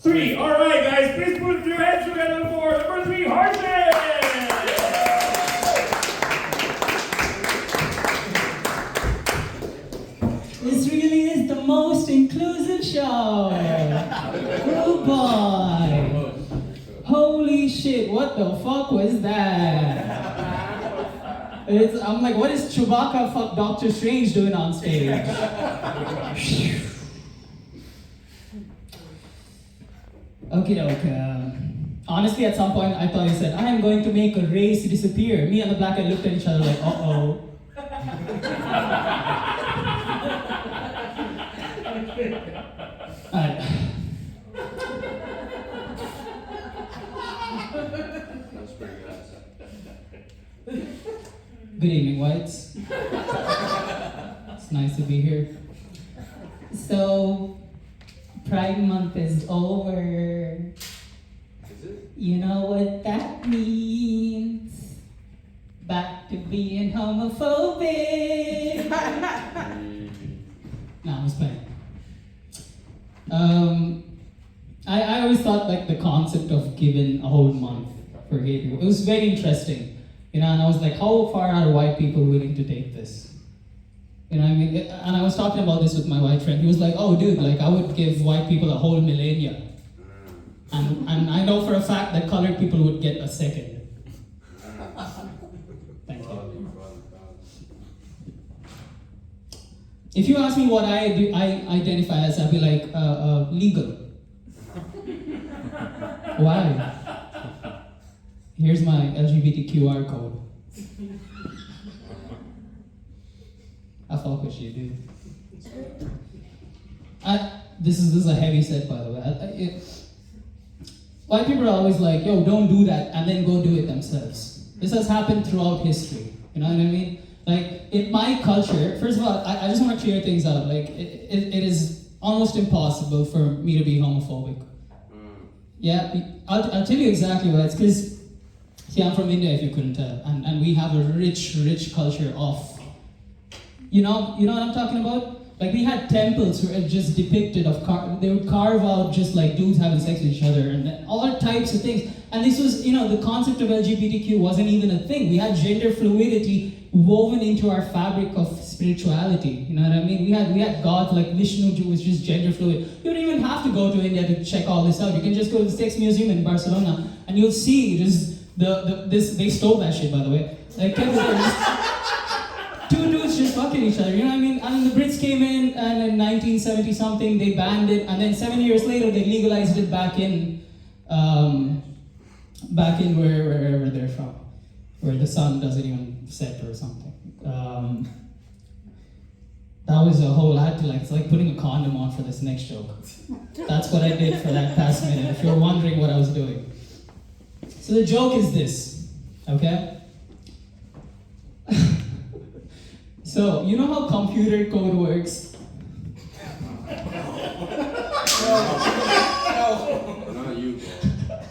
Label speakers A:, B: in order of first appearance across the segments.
A: Three. All right, guys, please put your hands together for number three, Harsha.
B: This really is the most inclusive show. Oh boy. Holy shit, what the fuck was that? I'm like, what is Chewbacca fuck Doctor Strange doing on stage? Okay, doke. Honestly, at some point, I thought he said, I am going to make a race disappear. Me and the black guy looked at each other like, uh-oh. Alright.
C: That's pretty good.
B: Good evening, whites. It's nice to be here. So, Pride Month is over.
C: Is it?
B: You know what that means? Back to being homophobic. Nah, I was playing. I always thought like the concept of giving a whole month for gay people, it was very interesting, you know, and I was like, how far are white people willing to take this? You know what I mean? And I was talking about this with my white friend. He was like, oh dude, like I would give white people a whole millennia. And I know for a fact that colored people would get a second. Thank you. If you ask me what I identify as, I'd be like, legal. Why? Here's my LGBTQR code. I fuck with you, dude. This is a heavy set, by the way. White people are always like, yo, don't do that, and then go do it themselves. This has happened throughout history. You know what I mean? Like, in my culture, first of all, I just want to clear things out. Like, it is almost impossible for me to be homophobic. Yeah, I'll tell you exactly why. It's because, see, I'm from India, if you couldn't tell, and we have a rich culture of, you know what I'm talking about? Like, we had temples where it just depicted they would carve out just like dudes having sex with each other and all types of things. And this was, you know, the concept of LGBTQ wasn't even a thing. We had gender fluidity woven into our fabric of spirituality. You know what I mean? We had gods like Vishnu, who was just gender fluid. You don't even have to go to India to check all this out. You can just go to the Sex Museum in Barcelona and you'll see just they stole that shit, by the way. Like, two dudes just fucking each other, you know what I mean? And then the Brits came in, and in 1970 something they banned it, and then 7 years later they legalized it back in wherever they're from, where the sun doesn't even set or something. That was a whole, I had to it's like putting a condom on for this next joke. That's what I did for that past minute, if you're wondering what I was doing. So the joke is this, okay? So, you know how computer code works?
C: Not you,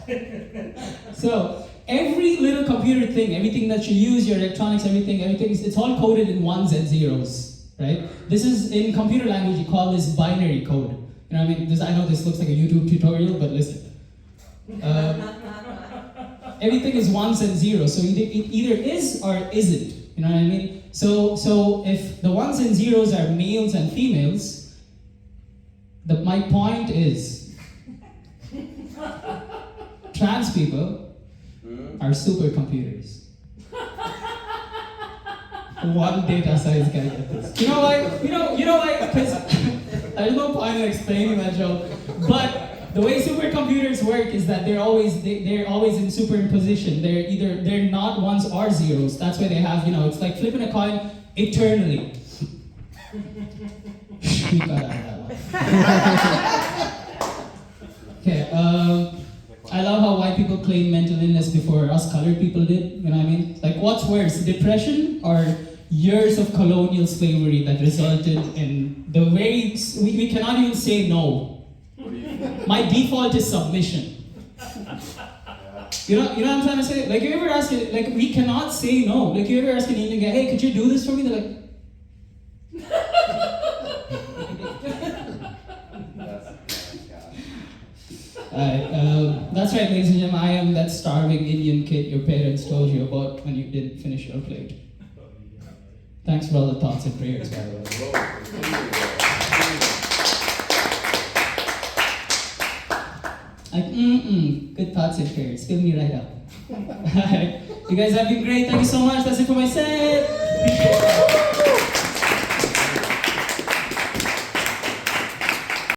C: bro.
B: So, every little computer thing, everything that you use, your electronics, everything, it's all coded in ones and zeros, right? This is, in computer language, you call this binary code. You know what I mean? I know this looks like a YouTube tutorial, but listen. Everything is ones and zeros, so it either is or isn't. You know what I mean? So if the ones and zeros are males and females, my point is, trans people are supercomputers. One data size can get this. You know why? Because there's no point in explaining that joke. But the way supercomputers work is that they're always in superimposition. They're not ones or zeros. That's why they have, it's like flipping a coin eternally. We got out of that one. Okay, I love how white people claim mental illness before us colored people did. You know what I mean? Like, what's worse, depression or years of colonial slavery that resulted in the way we cannot even say no. My default is submission. You know what I'm trying to say? Like, you ever ask it, like, we cannot say no. Like, you ever ask an Indian guy, hey, could you do this for me? They're like, That's right, ladies and gentlemen. I am that starving Indian kid your parents told you about when you didn't finish your plate. Thanks for all the thoughts and prayers, by the way. Like, good thoughts and prayers. Fill me right up. Alright. You guys have been great. Thank you so much. That's it for my set.